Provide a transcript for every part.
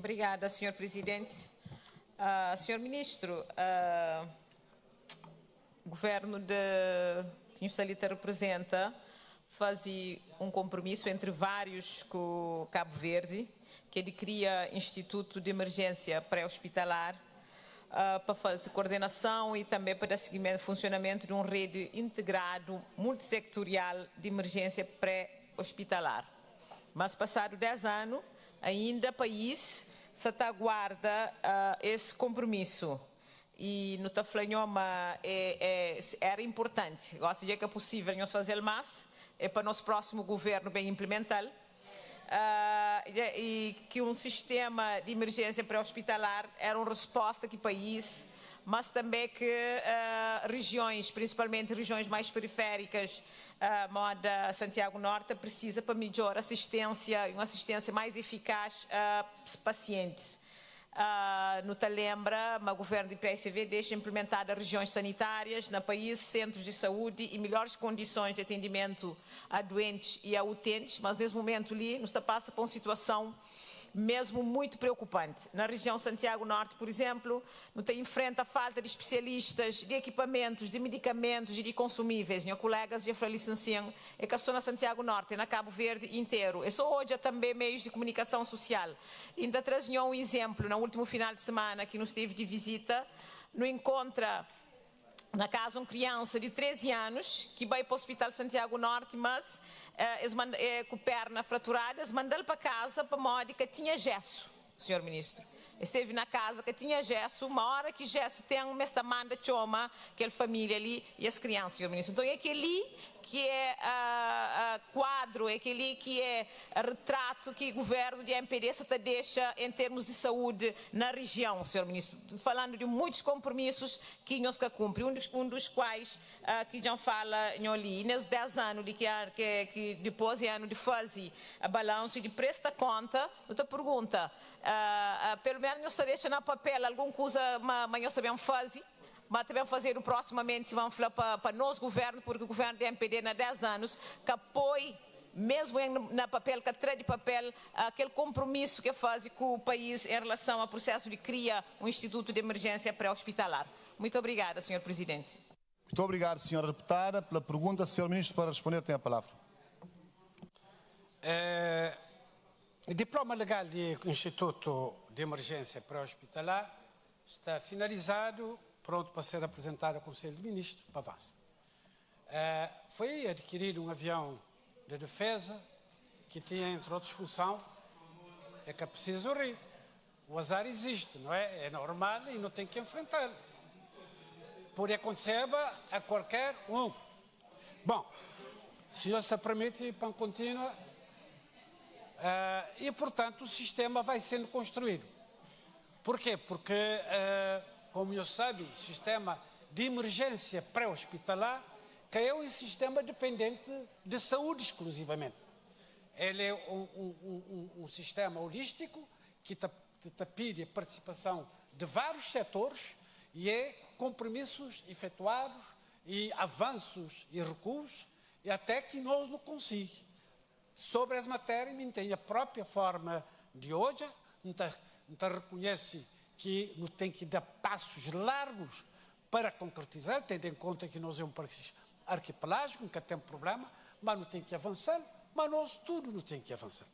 Obrigada, Sr. Presidente. Sr. Ministro, o governo que o Salita representa faz um compromisso entre vários com Cabo Verde, que ele cria Instituto de Emergência Pré-Hospitalar para fazer coordenação e também para dar seguimento ao funcionamento de uma rede integrado multissectorial de emergência pré-hospitalar. Mas passado 10 anos, ainda o país se aguarda esse compromisso. E no Taflanhoma era importante. Gosto de que é possível nós fazer mais, para o nosso próximo governo bem implementá-lo. E que um sistema de emergência pré-hospitalar era uma resposta que o país, mas também que regiões, principalmente regiões mais periféricas, moda Santiago Norte, precisa para melhor assistência, uma assistência mais eficaz a pacientes. No Talembra, o governo do PSV deixa implementadas regiões sanitárias no país, centros de saúde e melhores condições de atendimento a doentes e a utentes, mas nesse momento ali nos passa por uma situação mesmo muito preocupante. Na região Santiago Norte, por exemplo, não tem enfrenta a falta de especialistas, de equipamentos, de medicamentos e de consumíveis. Meus colegas já falei licenciam, é que na Santiago Norte, na Cabo Verde inteiro. E só hoje também meios de comunicação social. Ainda trazia um exemplo, no último final de semana, que nos teve de visita, no encontra na casa uma criança de 13 anos que vai para o Hospital Santiago Norte, mas com perna fraturada, eles mandaram para casa para modo que tinha gesso, Sr. Ministro. Esteve na casa que tinha gesso, uma hora que gesso tem uma manda choma, aquela família ali e as crianças, Sr. Ministro. Então é aquele que é quadro, é aquele que é retrato que o governo de MPD se deixa em termos de saúde na região, Sr. Ministro. Falando de muitos compromissos que nós que cumprimos, um dos quais que já fala ali, nesses 10 anos de que depois é ano de fazer a balanço e de presta conta, outra pergunta, pelo menos nós deixa na papel alguma coisa, mas nós também fazemos, mas também fazer o proximamente, se vamos falar para nós governo, porque o governo da MPD na 10 anos, que apoia, mesmo na papel, que traz de papel, aquele compromisso que faz com o país em relação ao processo de criar um Instituto de Emergência Pré-Hospitalar. Muito obrigada, Sr. Presidente. Muito obrigado, Sra. Deputada, pela pergunta. Sr. Ministro, para responder, tem a palavra. O diploma legal de Instituto de Emergência Pré-Hospitalar está finalizado, pronto para ser apresentado ao Conselho de Ministros para avanço. Foi adquirido um avião de defesa que tinha, entre outras funções, é que é preciso rir. O azar existe, não é? É normal e não tem que enfrentar. Pode acontecer a qualquer um. Bom, se o senhor se permite, para contínua, e portanto o sistema vai sendo construído. Por quê? Porque como eu sabe, o sistema de emergência pré-hospitalar que é um sistema dependente de saúde exclusivamente. Ele é um sistema holístico que pede a participação de vários setores e é compromissos efetuados e avanços e recuos e até que nós não conseguimos. Sobre as matérias, não tem a própria forma de hoje, não reconhece que não tem que dar passos largos para concretizar, tendo em conta que nós é um país arquipelágico, nunca tem problema, mas não tem que avançar, mas nós tudo não tem que avançar.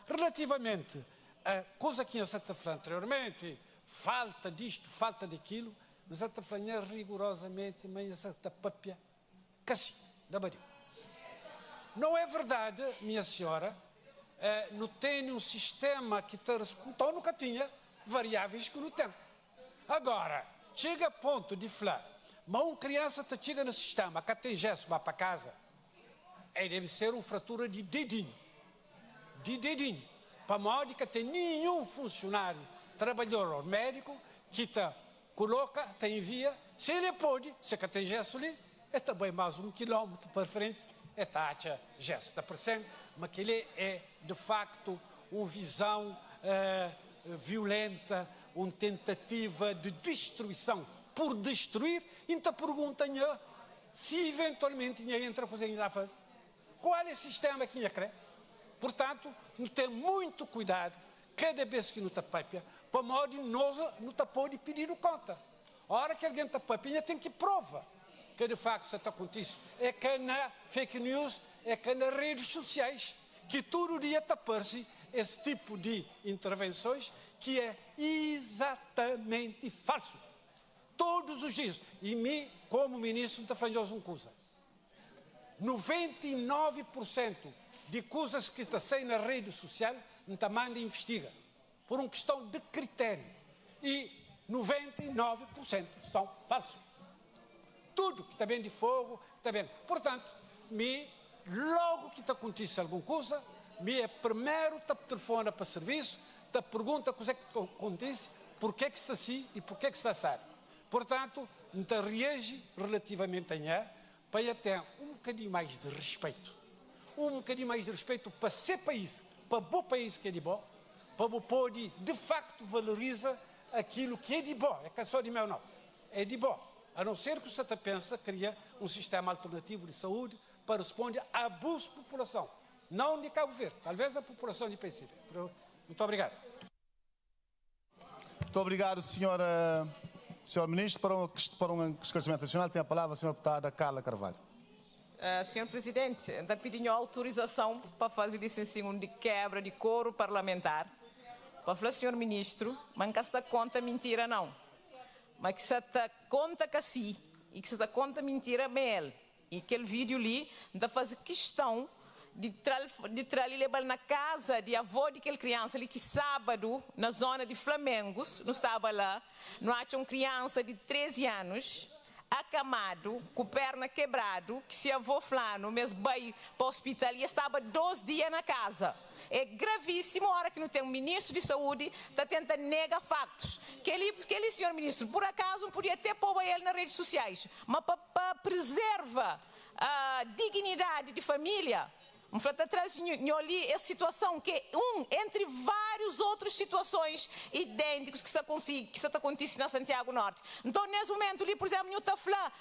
Relativamente a coisa que eu já falei anteriormente, falta disto, falta daquilo, mas eu falei rigorosamente, mas essa papia, casi, da barriga. Não é verdade, minha senhora, não tem um sistema que então nunca tinha variáveis que não tem. Agora, chega a ponto de falar, mas uma criança que chega no sistema, que tem gesso, vai para casa, deve ser uma fratura de dedinho, para modo que tem nenhum funcionário, trabalhador ou médico, que coloca, envia, se ele pode, se que tem gesso ali, é também mais 1 quilômetro para frente, é taxa gesso, está percebendo? Mas que ele é, de facto, uma visão violenta, uma tentativa de destruição por destruir, então pergunta-me se eventualmente entra coisa em lá faz. Qual é o sistema que ia crer? Portanto, tem muito cuidado cada vez que não está papia, para modo nós não está pode pedir conta. A hora que alguém está papia, tem que prova que de facto isso está acontecendo. É que na fake news, é que nas redes sociais, que todo dia está aparecendo esse tipo de intervenções que é exatamente falso. Todos os dias. E mim, como ministro, está falando uma coisa. 99% de coisas que estão saindo na rede social, não está manda e investiga. Por uma questão de critério. E 99% são falsos. Tudo que está bem de fogo, está bem. Portanto, logo que está acontecendo alguma coisa, é primeiro está telefona para serviço, está pergunta o que é que acontece, por que está assim e por que está assim. Portanto, então reage relativamente a isso, para ter um bocadinho mais de respeito. Um bocadinho mais de respeito para ser país, para o bom país que é de bom, para o poder de facto valoriza aquilo que é de bom. É que é só de meu não. É de bom. A não ser que você pensa criar um sistema alternativo de saúde para responder a abuso da população. Não de Cabo Verde, talvez a população de Pecífico. Muito obrigado. Muito obrigado, senhor Ministro. Para um esclarecimento adicional, tem a palavra a senhora deputada Carla Carvalho. Senhor Presidente, está pedindo autorização para fazer licenciamento de quebra de coro parlamentar. Para falar, senhor Ministro, mas não se dá conta mentira não. Mas que se dá conta que sim, e que se dá conta mentira mesmo. E aquele vídeo ali, está fazendo questão de levar na casa de avô de aquela criança ali que sábado, na zona de Flamengos, não estava lá, não acha uma criança de 13 anos, acamado, com perna quebrado, que se avô flano, mesmo bem para o hospital, e estava 2 dias na casa. É gravíssimo a hora que não tem um ministro de saúde está tentando negar factos. Que ele, senhor ministro, por acaso não podia até pôr ele nas redes sociais, mas para preservar a dignidade de família, está trazendo ali essa situação que entre várias outras situações idênticas que está acontecendo na Santiago Norte. Então, nesse momento ali, por exemplo, eu estou falando,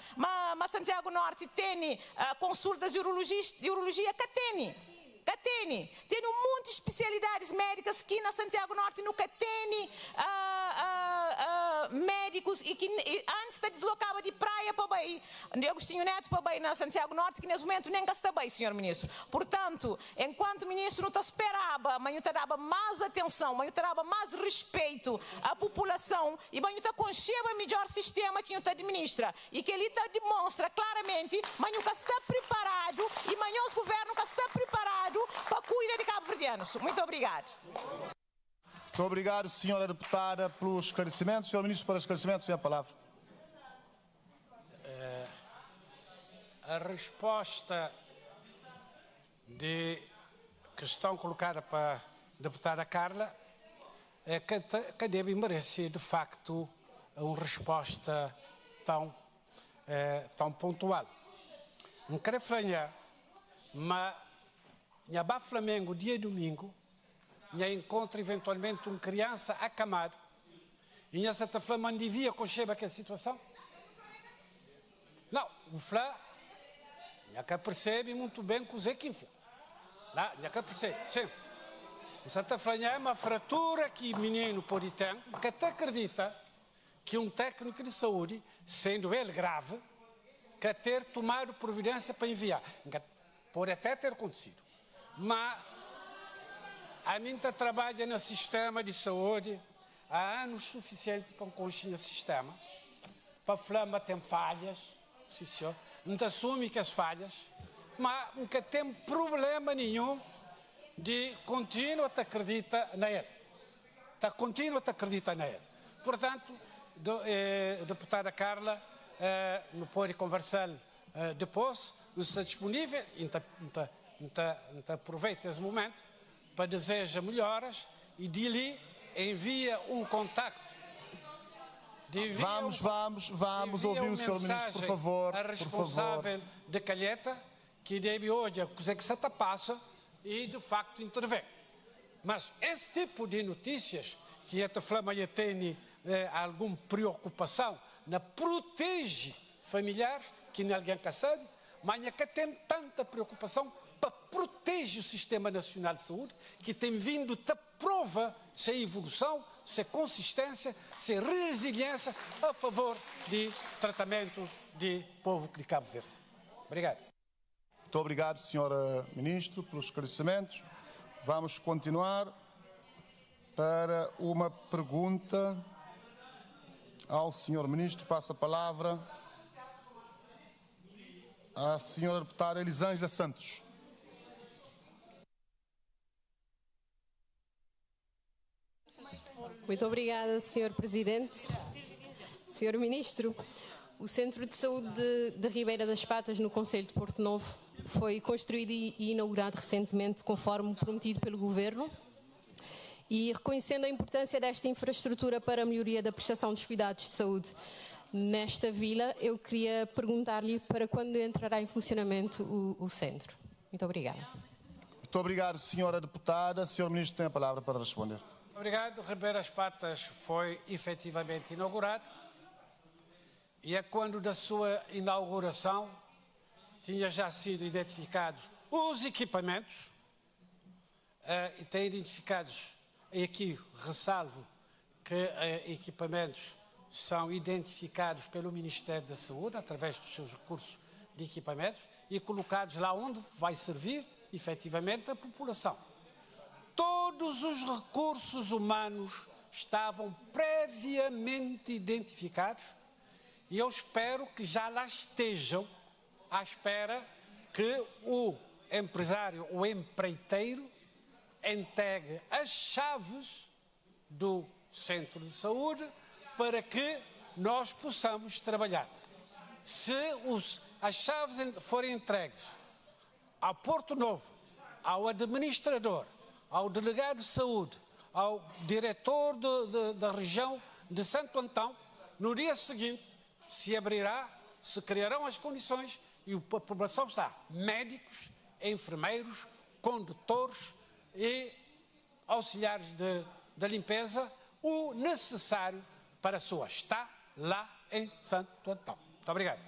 mas Santiago Norte tem consultas de urologia que tem um monte de especialidades médicas que na Santiago Norte nunca tem médicos e que antes da deslocava de praia para Bahia, de Agostinho Neto para Bahia na Santiago Norte, que nesse momento nem gasta bem, senhor ministro. Portanto, enquanto o ministro não esperava, mas não dava mais atenção, mas não dava mais respeito à população e mas não concheva melhor sistema que não administra e que ele demonstra claramente, mas nunca está preparado e mas os governos nunca está preparado para cuidar de cabo-verdianos. Muito obrigado. Muito obrigado, senhora deputada, pelos esclarecimentos. Senhor Ministro, para esclarecimentos, tem a palavra. A resposta de questão colocada para a deputada Carla é que deve merecer, de facto, uma resposta tão pontual. Não quero falar, mas em Flamengo, dia e domingo, encontra eventualmente uma criança acamada e essa Flamengo devia conhecer aquela situação? Não, o Flá já percebe muito bem o que é Flá. Já percebe, sim. Essa Flamengo é uma fratura que o menino pode ter, que até acredita que um técnico de saúde, sendo ele grave, quer ter tomado providência para enviar. Pode até ter acontecido. Mas a mim trabalha no sistema de saúde há anos suficientes para conhecer o sistema. Para falar que tem falhas, sim, senhor. Não assume que as falhas, mas nunca tem problema nenhum de continuar a acreditar nele. Continua a acreditar nele. Portanto, deputada Carla, não pode conversar depois, não está disponível, então aproveita esse momento para desejar melhoras e de envia um contacto. Vamos ouvir o senhor Ministro, por favor. A responsável de Calheta, que deve hoje acusar que se passa e de facto intervém. Mas esse tipo de notícias que a Flama tem alguma preocupação na protege familiares, que ninguém sabe, mas que tem tanta preocupação para proteger o Sistema Nacional de Saúde, que tem vindo da prova sem evolução, sem consistência, sem resiliência a favor de tratamento de povo de Cabo Verde. Obrigado. Muito obrigado, Sr. Ministro, pelos esclarecimentos. Vamos continuar para uma pergunta ao Sr. Ministro. Passo a palavra à Sra. Deputada Elisângela Santos. Muito obrigada, Sr. Presidente. Sr. Ministro, o Centro de Saúde de Ribeira das Patas, no Concelho de Porto Novo, foi construído e inaugurado recentemente, conforme prometido pelo Governo. E reconhecendo a importância desta infraestrutura para a melhoria da prestação dos cuidados de saúde nesta vila, eu queria perguntar-lhe para quando entrará em funcionamento o centro. Muito obrigada. Muito obrigado, Sra. Deputada. Sr. Ministro tem a palavra para responder. Obrigado. Ribeira das Patas foi efetivamente inaugurado e é quando da sua inauguração tinha já sido identificados os equipamentos e tem identificados, e aqui ressalvo que equipamentos são identificados pelo Ministério da Saúde através dos seus recursos de equipamentos e colocados lá onde vai servir efetivamente a população. Todos os recursos humanos estavam previamente identificados e eu espero que já lá estejam à espera que o empresário, o empreiteiro, entregue as chaves do centro de saúde para que nós possamos trabalhar. Se as chaves forem entregues ao Porto Novo, ao administrador, ao delegado de saúde, ao diretor da região de Santo Antão, no dia seguinte se abrirá, se criarão as condições e a população está, médicos, enfermeiros, condutores e auxiliares da limpeza, o necessário para a sua. Está lá em Santo Antão. Muito obrigado.